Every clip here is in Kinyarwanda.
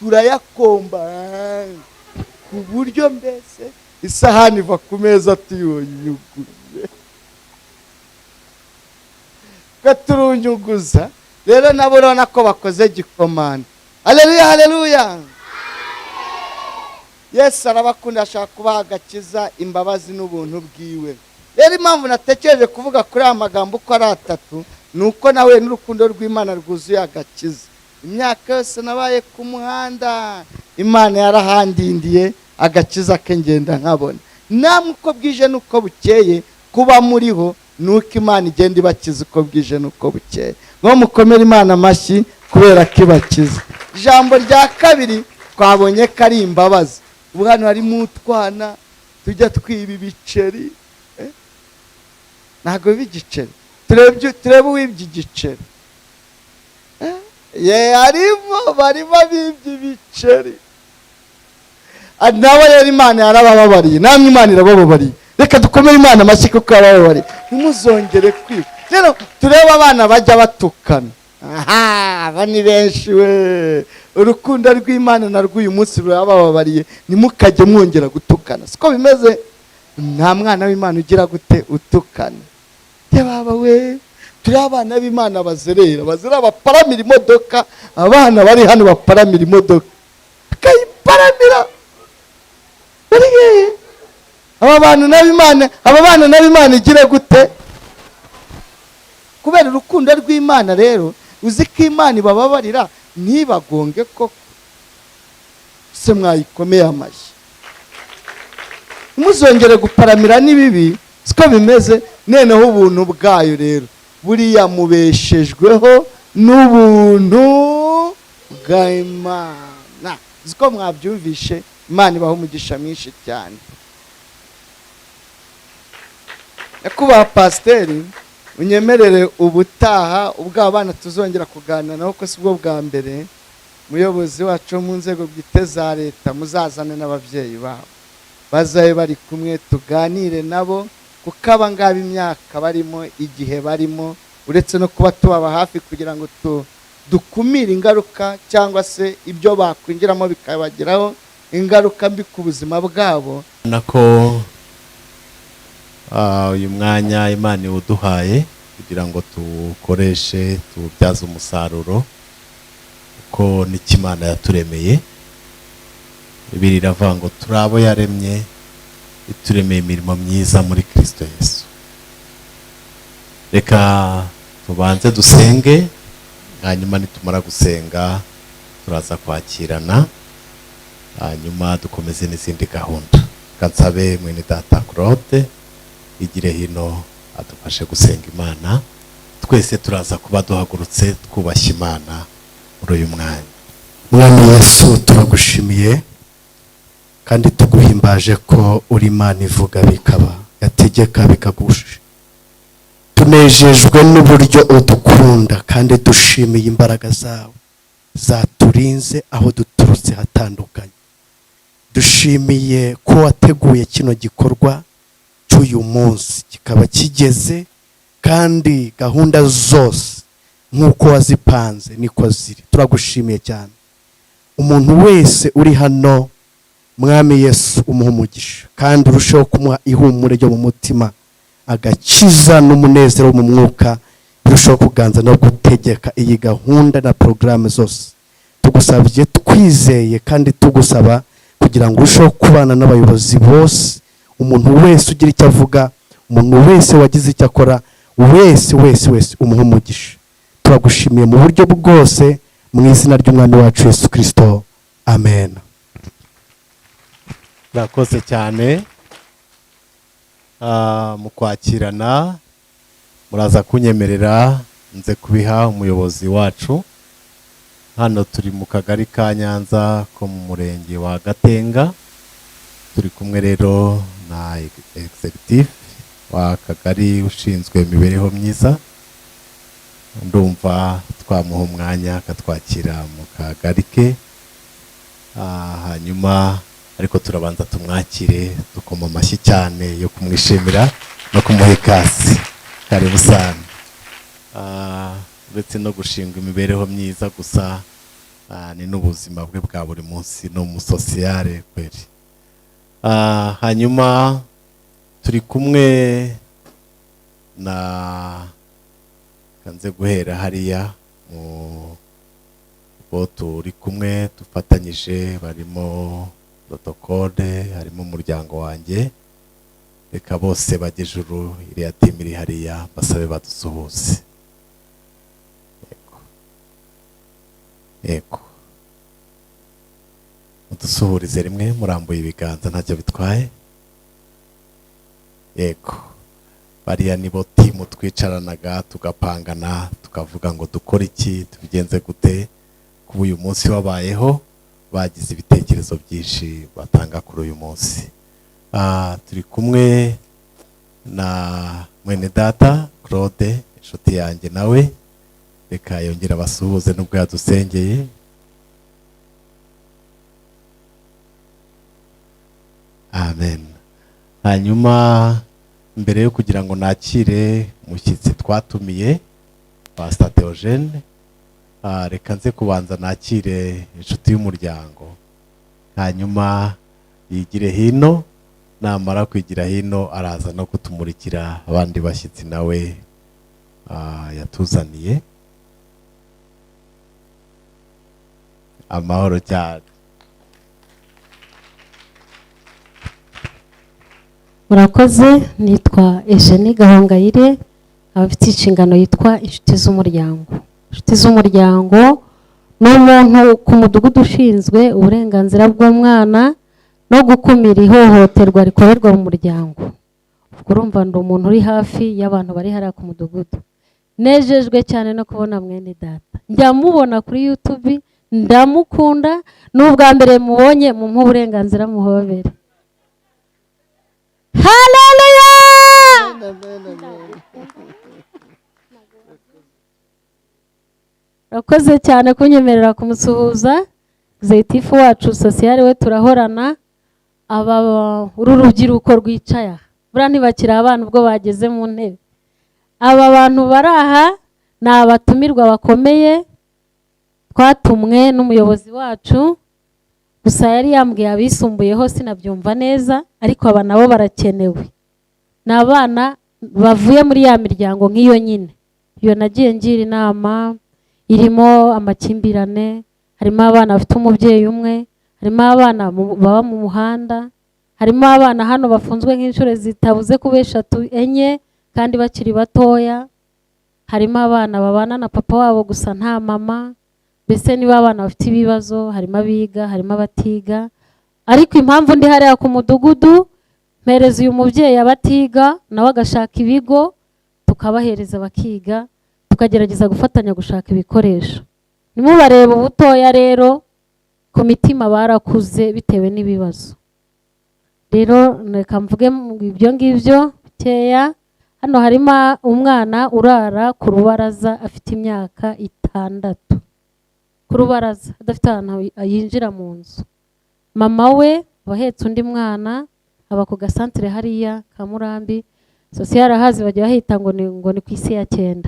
turayakomba ku buryo mbese isahani iva ku meza tuyunyuguye katurunyuguza. Rero nabo urabona ko bakoze gikomanda. Haleluya, haleluya. Yesu arabakunda, ashaka kubaha agakiza, imbabazi n'ubuntu bwiwe. Rero impamvu natekereje kuvuga kuri aya magambo uko ari atatu nuko nawe n'urukundo rw'Imana rwuzuye agakiza. Imyaka yose nabaye ku muhanda, Imana yarahandindiye, agakiza ke ngenda nkabona. Namwe uko bwije nuko bukeye kuba muriho nuko Imana igenda ibakiza uko bwije nuko bukeye. Ngo mukomere Imana amashyi kubera ko ibakiza. Ijambo rya kabiri twabonye ko ari imbabazi. Ubu hano harimo utwana tujya twiba ibiceri, ntabwo b'igiceri, turebe uwibye igiceri, harimo barimo bibye ibiceri. Nabo rero Imana yarabababariye, namwe Imana irabababariye. Reka dukomere Imana amashyi kuko yarababariye. Ntimuzongere kwiba. Rero turebe abana bajya batukana. Aba ni benshi we. Urukundo rw'Imana na rw'uyu munsi rurabababariye, nimukajye mwongera gutukana. Siko bimeze? Nta mwana w'Imana ugira gute utukana. Baba we, turi abana b'Imana bazerera baparamira imodoka. Abana bari hano baparamira imodoka, kayiparamira bari aba bana n'Imana igira gute? Kubera urukundo rw'Imana rero uzi ko Imana ibababarira ntibagonge koko. Se mwayikomeye amashyi. Muzongere guparamira n'ibibi. Siko bimeze? Neneho ubuntu bwayo rero buriya mubeshejweho n'ubuntu bw'Imana. Ziko mwabyumvishe. Imana ibaho umugisha mwinshi cyane. Nyakubahwa pasiteri, unyemerere ubutaha ubwo abana tuzongera kuganira naho ko sibwo bwa mbere. Muyobozi wacu mu nzego bwite za leta muzazane n'ababyeyi babo bazaye bari kumwe tuganire nabo, kuko abangaba imyaka barimo, igihe barimo, uretse no kuba tubaba hafi kugira ngo dukumire ingaruka cyangwa se ibyo bakwinjiramo bikabagiraho ingaruka mbi ku buzima bwabo. Nako uyu mwanya Imana iwuduhaye kugira ngo tukoreshe tubyaze umusaruro uko n'Imana yaturemeye. Bibiri iravuga ngo turabo yaremye ituremeye imirimo myiza muri Kristo Yesu. Reka tubanze dusenge, hanyuma nitumara gusenga turaza kwakirana, hanyuma dukomeze n'izindi gahunda. Kansabe mwene data Claude igire hino adufashe gusenga Imana. Twese turaza kuba duhagurutse twubashye Imana muri uyu mwanya. Mwami Yesu, turagushimiye kandi tuguhimbaje ko uri Imana ivuga bikaba, yategeka bikagusha. Tunejejwe n'uburyo udukunda kandi dushimiye imbaraga zawe zaturinze aho duturutse hatandukanye. Dushimiye ko wateguye kino gikorwa cy'uyu munsi kikaba kigeze, kandi gahunda zose nk'uko wazipanze niko ziri. Turagushimiye cyane. Umuntu wese uri hano Mwami Yesu umuha umugisha kandi urusheho kumuha ihumure ryo mu mutima, agakiza n'umunezero mu mwuka birushaho kuganza no gutegeka iyi gahunda na programme zose. Tugusabye twizeye kandi tugusaba kugira ngo urusheho kubana n'abayobozi bose, umuntu wese ugira icyo avuga, umuntu wese wagize icyo akora, wese umuha umugisha. Turagushimiye mu buryo bwose mu izina ry'Umwami wacu Yesu Kristo. Amen. Murakoze cyane. Mu kwakirana muraza kunyemerera nze kubiha umuyobozi wacu. Hano turi mu kagari ka Nyanza ko mu murenge wa Gatenga. Turi kumwe rero na executive wa kagari ushinzwe imibereho myiza. Ndumva twamuha umwanya akatwakira mu kagari ke. Hanyuma ariko turabanza tumwakire dukoma amashyi cyane yo kumwishimira no kumuha ikaze. Karibu sana. Uretse no gushinga imibereho myiza gusa, ni n'ubuzima bwe bwa buri munsi no mu sociale kweri. Hanyuma turi kumwe na kanze guhera hariya mu bo turi kumwe dufatanyije, barimo protocole, harimo umuryango wanjye, reka bose bagejuru iriya timu iri hariya basabe badusuhuze. Yego mudusuhurize rimwe murambuye ibiganza ntacyo bitwaye. Yego bariya nibo timu twicaranaga tugapangana tukavuga ngo dukora iki, tubigenze gute, kuba uyu munsi wabayeho. Bagize ibitekerezo byinshi batanga kuri uyu munsi. Turi kumwe na mwene data Claude, inshuti yanjye, nawe reka yongera basuhuze nubwo yadusengeye. Amen. Hanyuma mbere yo kugira ngo nakire umushyitsi twatumiye Pastor Theogene, reka nze kubanza nakire inshuti y'umuryango, hanyuma yigire hino, namara kwigira hino araza no kutumurikira abandi bashyitsi nawe yatuzaniye. Amahoro cyane. Warakoze, nitwa Eugenie Gahongayire, abafite inshingano yitwa inshuti z'umuryango. Inshuti z'umuryango ni umuntu ku mudugudu ushinzwe uburenganzira bw'umwana no gukumira ihohoterwa rikorerwa mu muryango. Urumva ndi umuntu uri hafi y'abantu bari hariya ku mudugudu. Nejejwe cyane no kubona mwene data, njya mubona kuri YouTube, ndamukunda, n'ubwa mbere mubonye mu uburenganzira muhobere. Haleluya! Warakoze cyane kunyemerera kumusuhuza. Executive wacu sociale we turahorana, uru rubyiruko rwicaye, buriya ntibakiri abana ubwo bageze mu ntebe. Aba bantu bari aha ni abatumirwa bakomeye twatumwe n'umuyobozi wacu, gusa yari yambwiye abisumbuyeho sinabyumva neza, ariko aba nabo barakenewe. Ni abana bavuye muri ya miryango nk'iyo nyine, iyo nagiye ngira inama, irimo amakimbirane, harimo abana bafite umubyeyi umwe, harimo abana baba mu muhanda, harimo abana hano bafunzwe nk'inshuro zitabuze kuba 3, 4 kandi bakiri batoya, harimo abana babana na papa wabo gusa nta mama. Mbese niba abana bafite ibibazo, harimo abiga, harimo abatiga. Ariko impamvu ndi hariya ku mudugudu, mpereza uyu mubyeyi abatiga nawe agashaka ibigo, tukabahereza bakiga, tukagerageza gufatanya gushaka ibikoresho. Nimubareba ubutoya rero, ku mitima barakuze bitewe n'ibibazo. Rero reka mvuge ibyo ngibyo bikeya. Hano harimo umwana urara ku rubaraza afite imyaka 6. Ku rubaraza adafite ahantu yinjira mu nzu. Mama we bahetse undi mwana, aba ku gasantere hariya ka Murambi, sociale hazi bajya bahita ngo ni ku isi ya 9.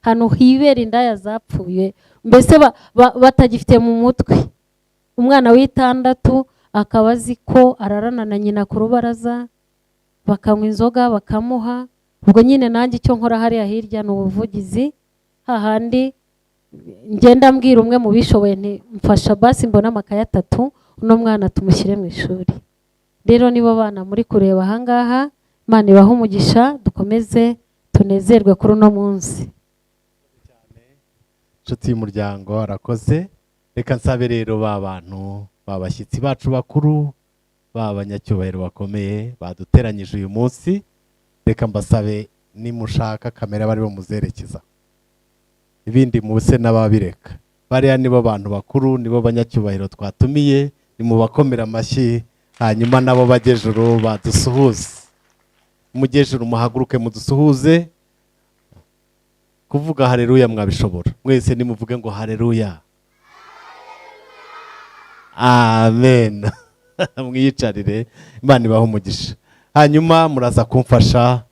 Hano hibera indaya zapfuye, mbese batagifite mu mutwe. Umwana w'6 akaba azi ko ararana na nyina ku rubaraza, bakanywa inzoga bakamuha. Ubwo nyine nanjye icyo nkora hariya hirya ni ubuvugizi, hahandi ngenda mbwira umwe mu bishoboye nti mfasha basi mbona amakaye 3 uno mwana tumushyire mu ishuri. Rero nibo bana muri kureba ahangaha, Imana ibahe umugisha, dukomeze tunezerwe kuri uno munsi. Inshuti y'umuryango Warakoze, reka nsabe rero bantu babashyitsi bacu bakuru, banyacyubahiro bakomeye baduteranyije uyu munsi, reka mbasabe nimushaka kamera bari bamuzerekeza, ibindi mubuse n'ababireka. Bariya nibo bantu bakuru, nibo banyacyubahiro twatumiye, nimubakomera amashyi, hanyuma nabo bagejuru badusuhuze. Mugejuru muhaguruke mudusuhuze. Kuvuga haleluya mwabishobora mwese, nimuvuge ngo haleluya. Amen. Mwiyicarire, Imana ibahe umugisha. Hanyuma muraza kumfasha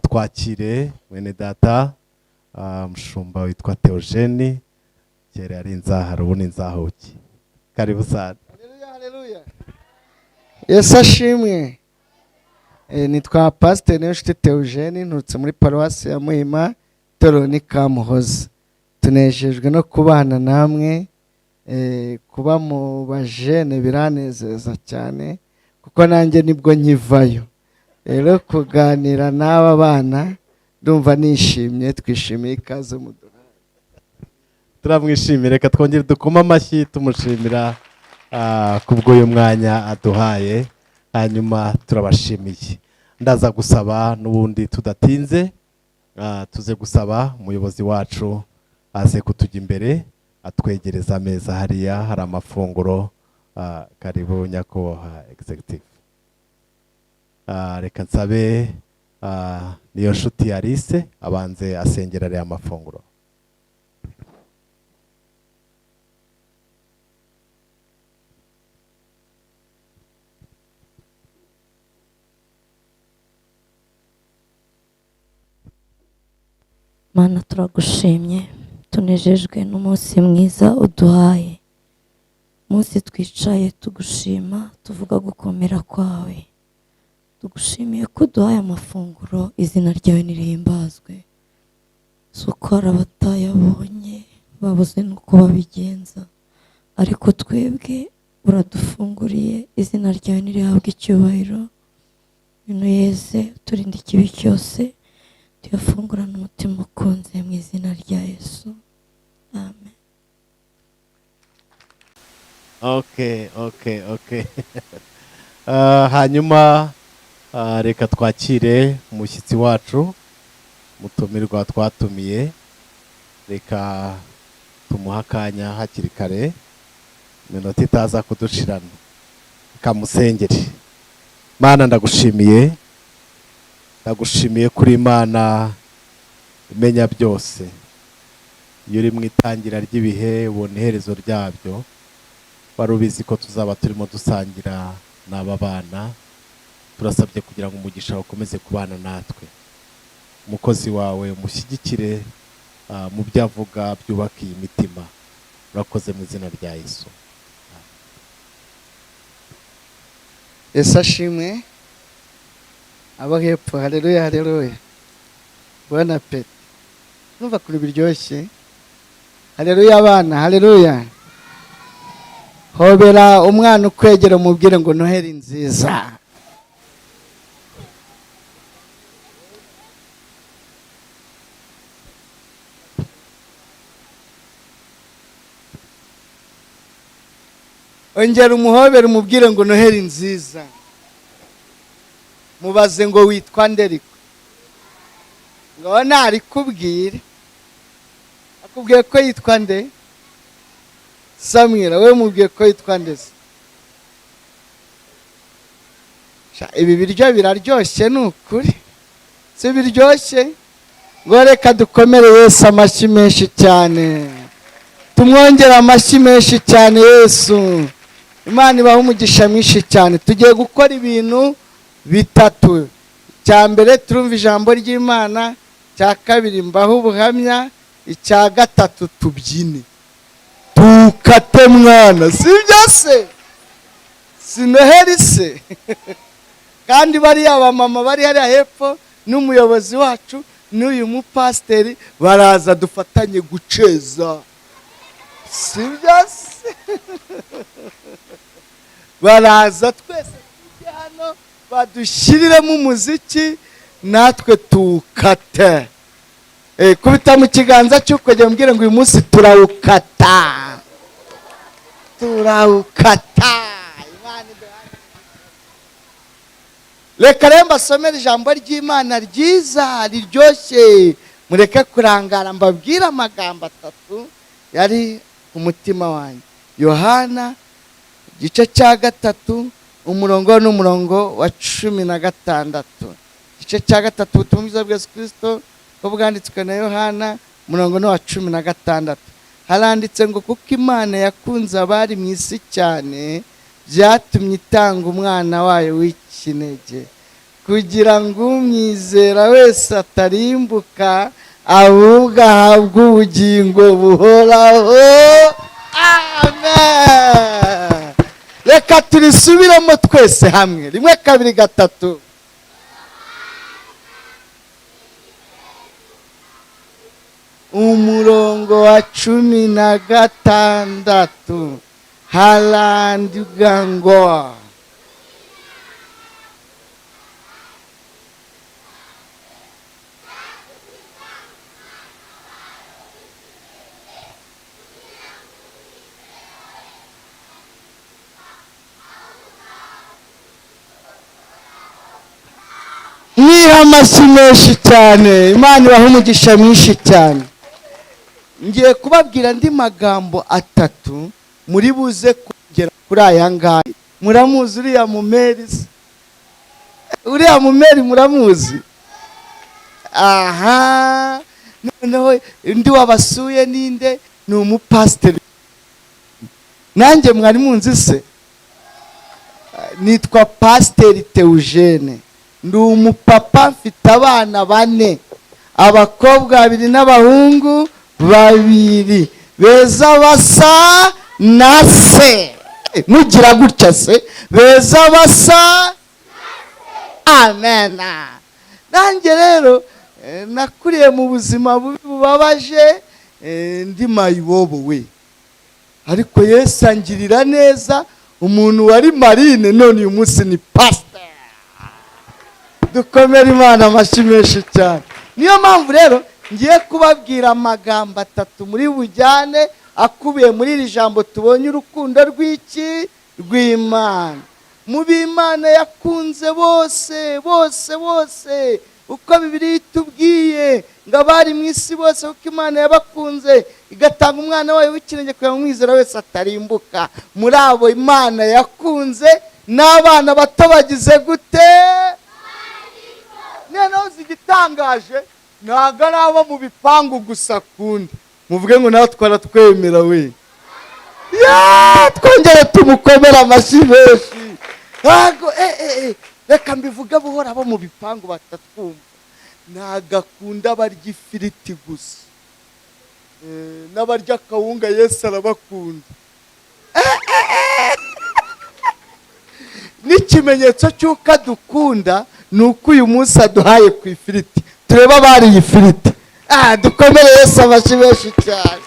twakire mwene data mushumba witwa Theogene, kera yari inzahara ubu ni inzahuki. Karibu sana. Haleluya. Yesu ashimwe. Nitwa Pastor Niyonshuti Theogene, nturutse muri paruwasi ya Muhima, Itorero ni Kamuhoza. Tunejejwe no kubana namwe, kuba mu bajene biranezeza cyane kuko nanjye nibwo nkivayo. Rero kuganira n'aba bana ndumva nishimye, twishimiye ikaze muduha. Turamwishimira, reka twongere dukoma amashyi tumushimira kubw'uyu mwanya aduhaye. Hanyuma turabashimiye. Ndaza gusaba n'ubundi tudatinze, tuze gusaba umuyobozi wacu aze kutujya imbere atwegereza ameza hariya hari amafunguro. Karibu nyakubahwa executive. Reka nsabe Niyonshuti Alice abanze asengera ariya mafunguro. Mana turagushimye, tunejejwe n'umunsi mwiza uduhaye. Munsi twicaye tugushima, tuvuga gukomera kwawe. Tugushimiye ko uduhaye amafunguro, izina ryawe nirihimbazwe. Suko hari abatayabonye babuze nuko babigenza, ariko twebwe uradufunguriye, izina ryawe nirihabwe icyubahiro. Bino yeze turinde ikibi cyose, tuyafungurana umutima ukunze mu izina rya Yesu. Amen. Okay. Hanyuma reka twakire umushyitsi wacu mutumirwa twatumiye. Reka tumuha akanya hakiri kare, iminota itaza kudushirana. Kamusengere. Mana ndagushimiye, ndagushimiye kuri Imana imenya byose. Iyo uri mu itangira ry'ibihe ubona iherezo ryabyo. Wari ubizi ko tuzaba turimo dusangira n'aba bana. Turasabye kugira ngo umugisha ukomeze kubana natwe. Umukozi wawe umushyigikire mu byo avuga byubakiye imitima. Urakoze mu izina rya Yesu. Yesu ashimwe. Abo hepfo, haleluya haleluya. Bon appétit. Numva kuri biryoshye. Haleluya abana, haleluya. Hobera umwana ukwegera umubwire ngo Noheli nziza. Ongera umuhobere umubwire ngo Noheli nziza. Mubaze ngo witwa nderiko. Ngo nari kubwire. Akubwiye ko yitwa nde? Samwira, we mubwiye ko yitwa nde? Ibi biryo biraryoshye nukuri. Si biryoshye? Ngo reka dukomere Yesu amashyi menshi cyane. Tumwongere amashyi menshi cyane Yesu. Imana ibaha umugisha mwinshi cyane. Tugiye gukora ibintu bitatu. Cya mbere turumva ijambo ry'Imana, cya kabiri mbaho ubuhamya, icya gatatu tubyine. Tukate mwana, sibyo se? Si Noheli se? Kandi bariya abamama bari hariya hepfo n'umuyobozi wacu n'uyu mupasiteri baraza dufatanye guceza. Sibyo se? Baraza twese tujye hano badushyiriremo umuziki natwe tukate. Kubita mu kiganza cy'ukwegera mbwire ngo uyu munsi turawukata. Turawukata. Reka rero mbasomere ijambo ry'Imana ryiza riryoshye. Mureke kurangara mbabwire amagambo atatu yari ku mutima wanjye. Yohana igice cya 3 umurongo n'umurongo wa 16. Igice cya 3 ubutumwa bwa Yesu Kristo ko bwanditswe na Yohana umurongo wa 16. Haranditse ngo kuko Imana yakunze abari mu isi cyane byatumye itanga umwana wayo w'ikinege kugira ngo umwizera wese atarimbuka ahubwo ahabwe ubugingo buhoraho. Amen. Reka turisubiremo twese hamwe, 1 2 3. Umurongo wa 16 harandika ngo niha amashyi menshi cyane. Imana ibaha umugisha mwinshi cyane. Ngiye kubabwira andi magambo 3 muri buze kugera kuri aya ngaya. Muramuzi uriya mumeri? Uriya mumeri muramuzi? Aha, noneho ndi wabasuye ninde? Ni umupasiteri. Nanjye mwari munzi se? Nitwa Pasiteri Theogene. Ndi umupapa, mfite abana 4, abakobwa 2 n'abahungu 2, beza basa na se. Mugira gutya se, beza basa. Amen. Nanjye rero nakuriye mu buzima bubabaje, ndi mayibobo we, ariko Yesu angirira neza. Umuntu wari marine none uyu munsi ni pastor. Dukomere Imana amashyi menshi cyane. Niyo mpamvu rero ngiye kubabwira amagambo 3 muri bujyane akubiye muri iri jambo tubonye, urukundo rw'iki? Rw'Imana. Mu b'Imana yakunze bose bose bose, uko Bibiliya itubwiye ngo abari mu isi bose uko Imana yabakunze igatanga umwana wayo w'ikinege kugira ngo umwizera wese atarimbuka. Muri abo Imana yakunze n'abana bato bagize gute? Noneho zigitangaje, ntago ari abo mu bipangu gusa kundi. Muvuge ngo nawe twaratwemera we. Twongere tumukomera amashyi menshi. Ntago reka mbivuga buhora abo mu bipangu batatwumva. Ntagakunda barya ifiriti gusa, n'abarya akawunga Yesu arabakunda. N'ikimenyetso cy'uko adukunda ni uko uyu munsi aduhaye ku ifiriti. Tureba abariye ifiriti. Dukomere Yesu amashyi menshi cyane.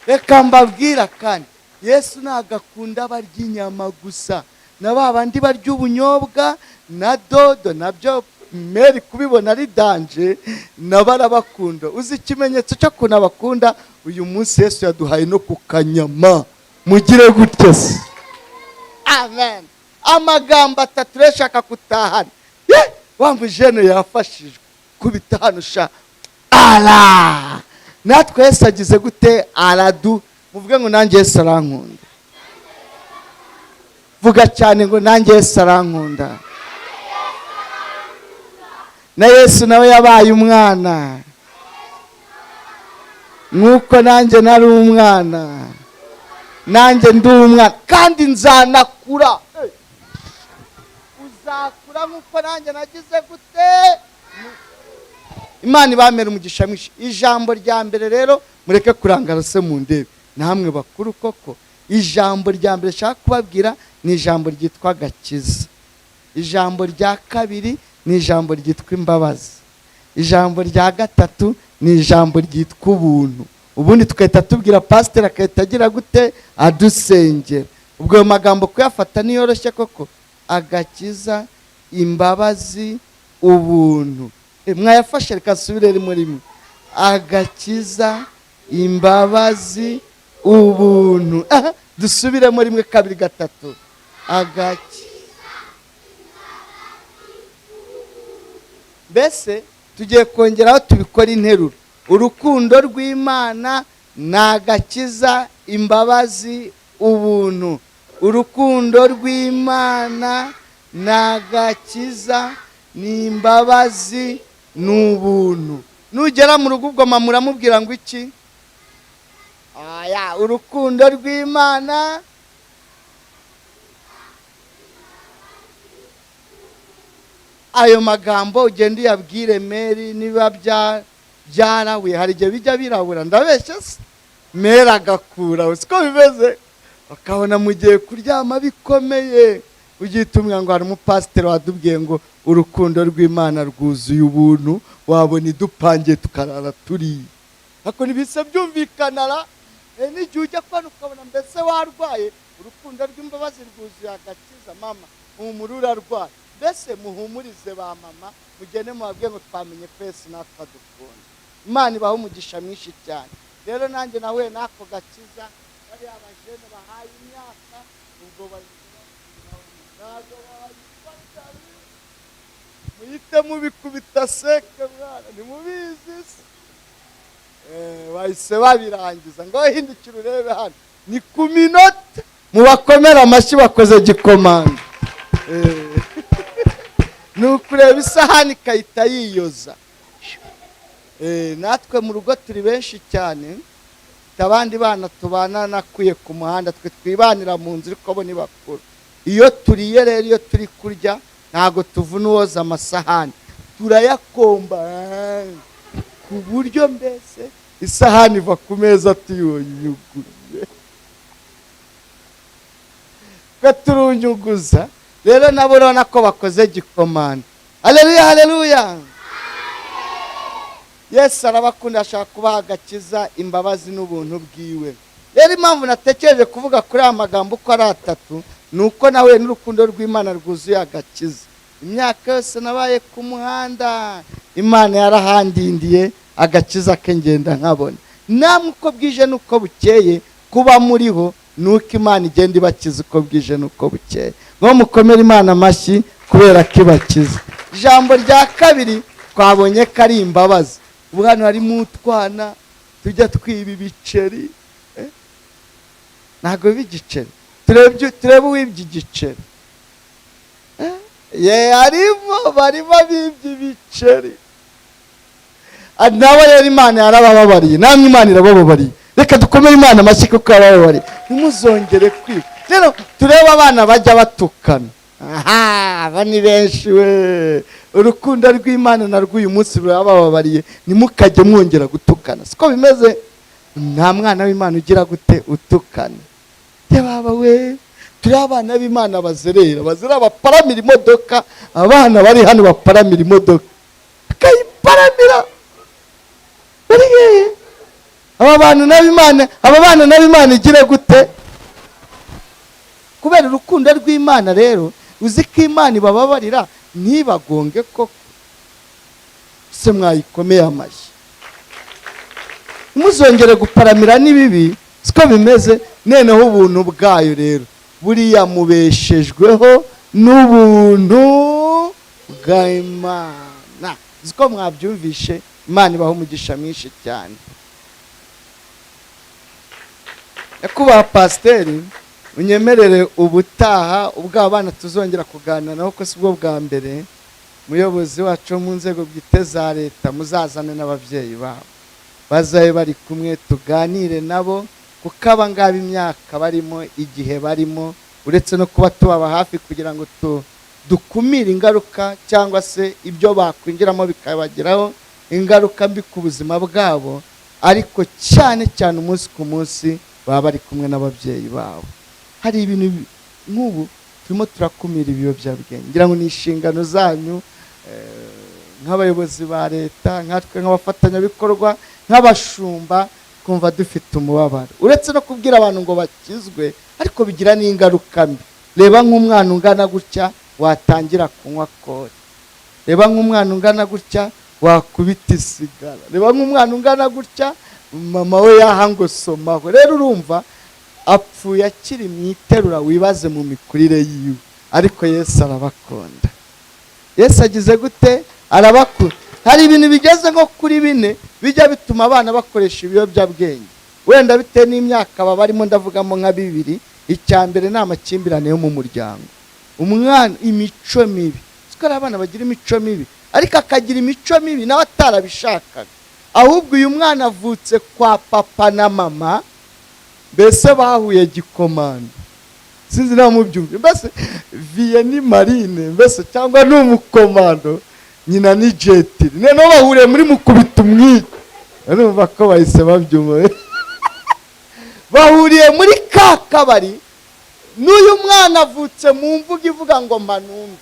Reka mbabwira kandi Yesu ntagakunda barya inyama gusa, na babandi barya ubunyobwa na dodo, nabyo Meri kubibona ari danje, nabarabakunda. Uzi ikimenyetso cyo kunabakunda? Uyu munsi Yesu yaduhaye no ku kanyama. Mugire gutya se. Amen. Amagambo 3 reshaka kutahana. Wamvu jene yafashijwe kubita hano sha. Ala! Natwe Yesu agize gute? Aradu. Muvuge ngo nanjye Yesu arankunda. Vuga cyane ngo nanjye Yesu arankunda. Na Yesu nawe yabaye umwana, nuko nanjye nari umwana, nanjye ndi umwana kandi nzanakura. Uzakura nkuko nanjye nagize gute? Imana ibamere umugisha mwinshi. Ijambo rya mbere rero mureke kurangara se mu ndebe, namwe bakuru koko. Ijambo rya mbere shaka kubabwira ni ijambo ryitwa gakiza. Ijambo rya kabiri ni ijambo ryitwa imbabazi. Ijambo rya gatatu ni ijambo ryitwa ubuntu. Ubundi tukahita tubwira pasiteri akahita agira gute? Adusengera. Ubwo ayo magambo kuyafata niyoroshye koko. Agakiza, imbabazi, ubuntu. Mwayafashe reka subire rimwe rimwe. Agakiza, imbabazi, ubuntu. Dusubiremo 1 2 3. Agakiza. Mbese tugiye kongeraho tubikora interuro. Urukundo rw'Imana n'agakiza, imbabazi, ubuntu. Urukundo rw'Imana n'agakiza, n'imbabazi, n'ubuntu. Nugera mu rugo ubwo muramubwira ngo iki? Urukundo rw'Imana ayo magambo ugenda uyabwire Meri niba byarabuye, hari igihe bijya birabura, ndabeshya se, mera agakura, siko bimeze, bakabona mugiye kuryama bikomeye, ugitumwa ngo hari umupasiteri wadubwiye ngo urukundo rw'Imana rwuzuye ubuntu, wabona idupangiye tukarara turi, ako nibise byumvikanara, n'igihe ujya kwana ukabona mbese warwaye, urukundo rw'imbabazi rwuzuye agakiza, mama umurura rwaye, mbese muhumurize ba mama, mugende mubabwiye ngo twamenye kwese natwe dukunda. Imana ibaha umugisha mwinshi cyane. Rero nanjye nawe nako gakiza, bari abajene bahaye imyaka, ubwo muhite mubikubita seke mwana, ntimubizi se, bahise babirangiza, ngo hindukira urebe hano, ni ku minota, mubakomera amashyi bakoze gikomanda. Ni ukureba isahani ikahita yiyoza. Natwe mu rugo turi benshi cyane, abandi bana tubana nakuye ku muhanda, twe twibanira mu nzu ariko bo ni bakuru. Iyo turiye rero, iyo turi kurya ntago tuvuna uwoza amasahani, turayakomba ku buryo mbese isahani iva ku meza tuyunyuguye, turunyuguza. Rero nabo urabona ko bakoze gikomanda. Haleluya, haleluya. Yesu arabakunda, ashaka kubaha agakiza, imbabazi n'ubuntu bwiwe. Rero impamvu natekereje kuvuga kuri aya magambo uko ari atatu, ni uko nawe n'urukundo rw'Imana rwuzuye agakiza. Imyaka yose nabaye ku muhanda, Imana yarahandindiye, agakiza ke ngenda nkabona. Namwe uko bwije n'uko bukeye kuba muriho, nuko Imana igenda ibakiza uko bwije n'uko bukeye. Ngo mukomere Imana amashyi kubera ko ibakiza. Ijambo rya kabiri twabonye ko ari imbabazi. Ubu hano harimo utwana tujya twiba ibiceri, ntabwo b'igiceri, turebe uwibye igiceri, harimo barimo bibye ibiceri. Nawe rero Imana yarabababariye, namwe Imana irabababariye. Reka dukomere Imana amashyi kuko yarababariye, ntimuzongere kwiba. Rero turebe abana bajya batukana, aba ni benshi we. Urukundo rw'Imana na rw'uyu munsi rurabababariye, nimukajye mwongera gutukana, siko bimeze. Nta mwana w'Imana ugira gute utukana. Baba we, turi abana b'Imana bazerera baparamira imodoka. Abana bari hano baparamira imodoka, bakayiparamira bari hehe? Aba bana n'Imana igire gute? Kubera urukundo rw'Imana rero, uzi ko Imana ibababarira ntibagonge koko, se mwayikomeye amashyi. Muzongere guparamira n'ibibi, siko bimeze. Neneho ubuntu bwayo rero buriya mubeshejweho n'ubuntu bw'Imana. Siko mwabyumvishe. Imana ibaha umugisha mwinshi cyane. Nyakubahwa pasiteri, unyemerere ubutaha ubwo abana tuzongera kuganira naho, ko sibwo bwa mbere. Muyobozi wacu mu nzego bwite za leta, muzazane n'ababyeyi babo, bazabe bari kumwe tuganire nabo, kuko abangaba imyaka barimo, igihe barimo, uretse no kuba tubaba hafi kugira ngo dukumire ingaruka cyangwa se ibyo bakwinjiramo bikabagiraho ingaruka mbi ku buzima bwabo, ariko cyane cyane umunsi ku munsi baba bari kumwe n'ababyeyi babo. Hari ibintu nk'ubu turimo turakumira ibiyobyabwenge, ngira ngo ni inshingano zanyu nk'abayobozi ba leta, nkatwe nk'abafatanyabikorwa, nk'abashumba, kumva dufite umubabaro. Uretse no kubwira abantu ngo bakizwe, ariko bigira n'ingaruka mbi. Reba nk'umwana ungana gutya watangira kunywa kore, reba nk'umwana ungana gutya wakubita isigara, reba nk'umwana ungana gutya mama we yahangosomaho. Rero urumva apfuye akiri mu iterura, wibaze mu mikurire yiwe. Ariko Yesu arabakunda. Yesu agize gute? Arabakunda. Hari ibintu bigeze nko kuri 4 bijya bituma abana bakoresha ibiyobyabwenge, wenda bite n'imyaka barimo, ndavugamo nka 2. Icya mbere ni amakimbirane yo mu muryango. Umwana imico mibi, siko abana bagira imico mibi, ariko akagira imico mibi nawe atarabishakaga. Ahubwo uyu mwana avutse kwa papa na mama, mbese bahuye gikomanda. Sinzi na mubyumve, mbese vie ni marine, mbese cyangwa n'umukomando, nyina ni jetiri. None bahuriye muri mukubita umwite. urumva ko bahise babyumva. Bahuriye muri ka kabari, n'uyu mwana avutse mu mvugo ivuga ngo manumbi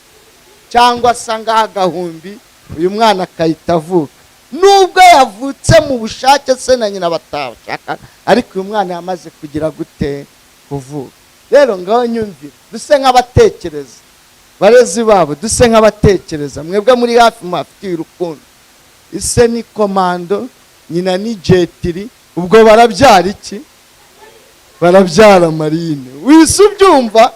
cyangwa sanga agahumbi, uyu mwana akahita avuka. Nubwo yavutse mu bushake se na nyina batashaka, ariko uyu mwana yamaze kugira gute kuvuka. Rero ngaho nyumvira, duse nk'abatekereza barezi babo, duse nk'abatekereza mwebwe muri hafi mufitiye urukundo. Ise ni komando, nyina ni jetiri, ubwo barabyara iki? Barabyara Marine. Wise ubyumva?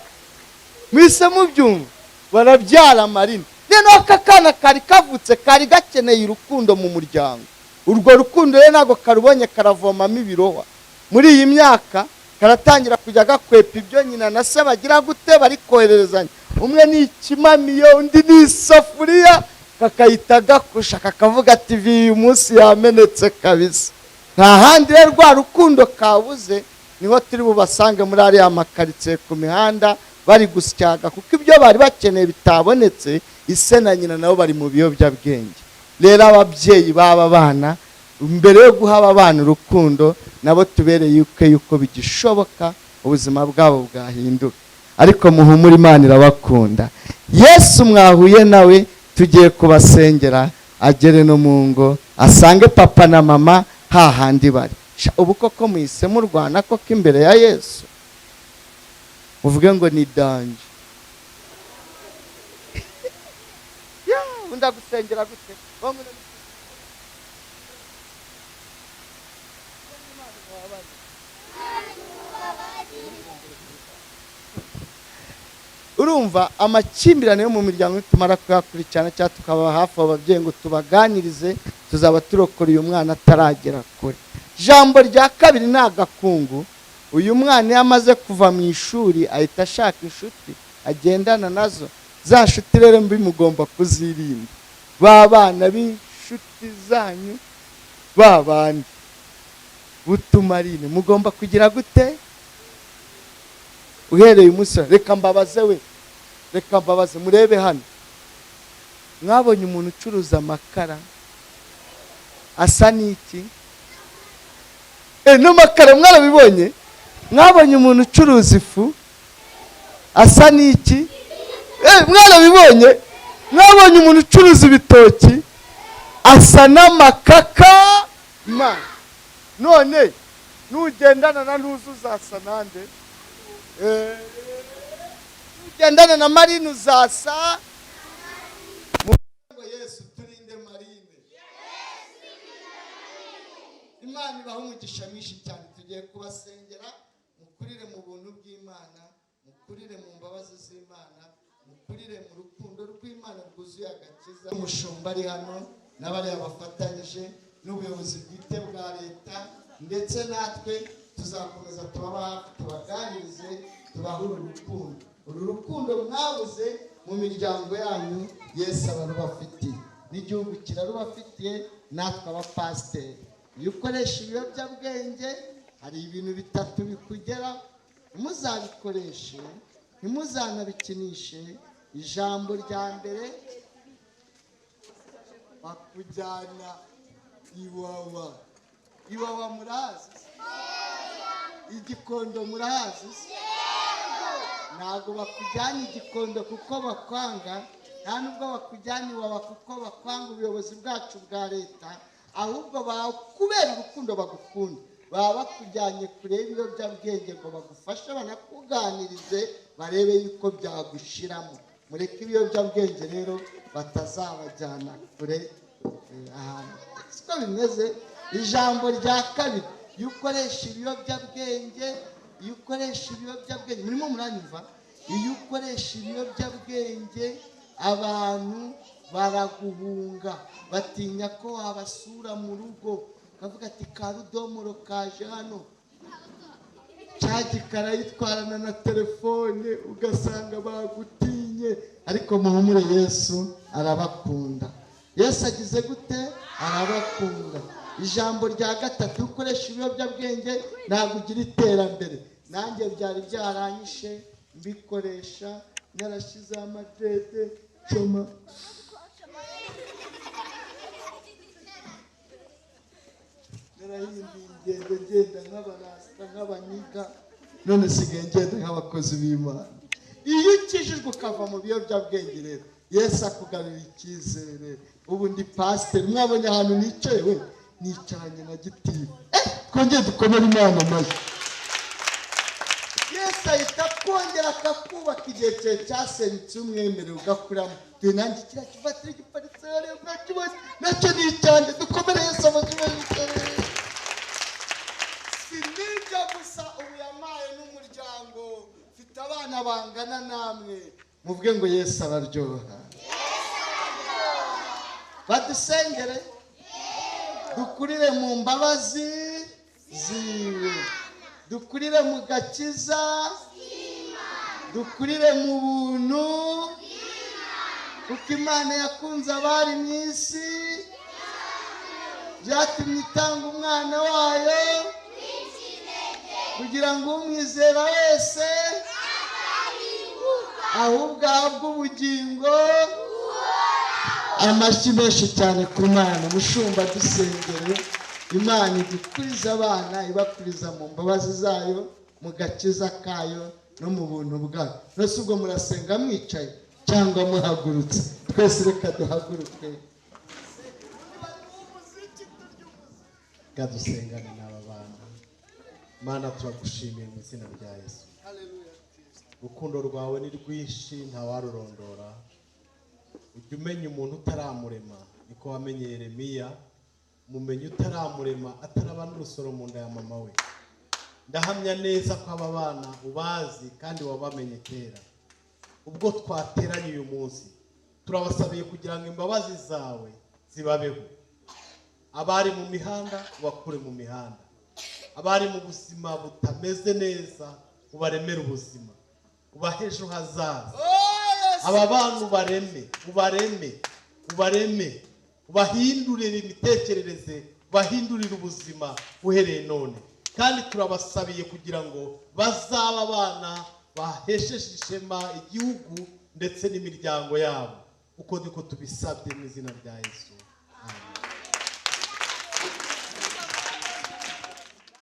Mwise mubyumva? Barabyara Marine. Neno aka kana kari kavutse kari gakeneye urukundo mu muryango. Urwo rukundo rero nago karubonye karavomamo ibirohwa. Muri iyi myaka karatangira kujya gakwepa ibyo nyina na se bagira gute bari kohererezanya. Umwe ni ikimamiyo, undi ni isafuriya, kakayita gakusha kakavuga ati uyu munsi yamenetse kabisa. Nta handi rero rwa rukundo kabuze, niho turi bubasange muri ariya makaritsiye ku mihanda bari gusyaga, kuko ibyo bari bakeneye bitabonetse. Ise na nyina nabo bari mu biyobyabwenge. Rero ababyeyi baba bana, mbere yo guha aba bana urukundo, nabo tubereye yuko bigishoboka ubuzima bwabo bwahinduka. Ariko muhumure, Imana irabakunda. Yesu mwahuye nawe tugiye kubasengera, agere no mu ngo asange papa na mama hahandi bari. Ubu koko mwise mu Rwanda koko imbere ya Yesu uvuge ngo ni danje. Unda gusengera gute? Urumva amakimbirane yo mu miryango tumara kuyakurikirana cyangwa tukaba hafi ababyeyi ngo tubaganirize, tuzaba turokora uyu mwana ataragera kure. Jambo rya kabiri ni agakungu. Uyu mwana yamaze kuva mu ishuri ahita ashaka inshuti agendana nazo. Za nshuti rero mbi mugomba kuzirinda. Ba bana b'inshuti zanyu babandi butumarine mugomba kugira gute? Uhereye umusore, reka mbabaze we, reka mbabaze murebe hano. Mwabonye umuntu ucuruza amakara asa n'iki? No makara mwarabibonye? Mwabonye umuntu ucuruza ifu asa n'iki? Mwarabibonye? Mwabonye umuntu ucuruza ibitoki asa n'amakaka? None nugendana na Ntuzu uzasa nande? Nugendana na Marine uzasa? Yesu turinde Marine. Imana ibaha umugisha mwinshi cyane. Tugiye kubasengera, mukurire mu buntu bw'Imana, mukurire mu mbabazi z'Imana, mukurire mu rukundo rw'Imana rwuzuye agakiza. Umushumba ari hano n'abari abafatanyije n'ubuyobozi bwite bwa leta, ndetse natwe tuzakomeza tubaganirize, tubahure urukundo. Uru rukundo mwabuze mu miryango yanyu Yesu abarubafitiye, n'igihugu kirarubafitiye, natwe abapasiteri. Iyo ukoresha ibiyobyabwenge hari ibintu bitatu bikugera, ntimuzabikoreshe, ntimuzanabikinishe. Ijambo rya mbere, bakujyana Iwawa. Iwawa murahazi? Igikondo murahazi? Ntabwo bakujyana Igikondo kuko bakwanga, nta nubwo bakujyana Iwawa kuko bakwanga ubuyobozi bwacu bwa leta, ahubwo kubera urukundo bagukunda. Baba bakujyanye kureba ibiyobyabwenge ngo bagufashe banakuganirize barebe yuko byagushiramo. Mureke ibiyobyabwenge rero batazabajyana kure ahantu. Siko bimeze. Ijambo rya kabiri, iyo ukoresha ibiyobyabwenge, murimo muranyumva? Iyo ukoresha ibiyobyabwenge abantu baraguhunga, batinya ko wabasura mu rugo, kavuga ati karudomoro kaje hano, cyagikara yitwarana na telefone, ugasanga bagutinye. Ariko muhumure, Yesu arabakunda. Yesu agize gute? Arabakunda. Ijambo rya gatatu, ukoresha ibiyobyabwenge ntabwo ugira iterambere. Nanjye byari byaranyishe mbikoresha, narashizeho amadede coma. narahinduye ngenda nk'abarasta nk'abaniga none sigaye ngenda nk'abakozi b'Imana. Iyo ukijijwe ukava mu biyobyabwenge rero Yesu akugarura icyizere. Ubu ndi pasiteri, mwabonye ahantu nicaye we nicaranye na gitifu. Twongeye dukomere Imana amashyi. Yesu ahita kongera akakubaka igihe cyawe cyasenyutse umwemerera ugakuramo. Dore nanjye kiriya kivatiri giparitse hariya mwakibonye nacyo ni icyanjye. Dukomere Yesu amashyi. Sinijya gusa ubu yamaye n'umuryango mfite abana bangana namwe muvuge ngo Yesu araryoha. Badusengere dukurire mu mbabazi ziwe, dukurire mu gakiza, dukurire mu buntu, kuko Imana yakunze abari mu isi byatumye itanga umwana wayo kugira ngo umwizera wese ahubwo ahabwe ubugingo. Amashyi menshi cyane ku Mana. Mushumba dusengere Imana idukuriza abana, ibakuriza mu mbabazi zayo, mu gakiza kayo no mu buntu bwayo. Nose ubwo murasenga mwicaye cyangwa muhagurutse? Twese reka duhaguruke gadusengane n'aba bana. Mana turagushimiye mu izina rya Yesu. Urukundo rwawe ni rwinshi ntawarurondora. Ujya umenya umuntu utaramurema niko wamenye Yeremiya. Mumenye utaramurema ataraba n'urusoro mu nda ya mama we. Ndahamya neza ko aba bana ubazi kandi wabamenye kera. Ubwo twateranye uyu munsi turabasabiye kugira ngo imbabazi zawe zibabeho. Abari mu mihanda ubakure mu mihanda, abari mu buzima butameze neza ubaremere ubuzima, ubahe ejo hazaza. Aba bantu ubareme, ubahindurire imitekerereze, ubahindurire ubuzima uhereye none. Kandi turabasabiye kugira ngo bazaba abana bahesheje ishema igihugu ndetse n'imiryango yabo, uko niko tubisabye mu izina rya Yesu.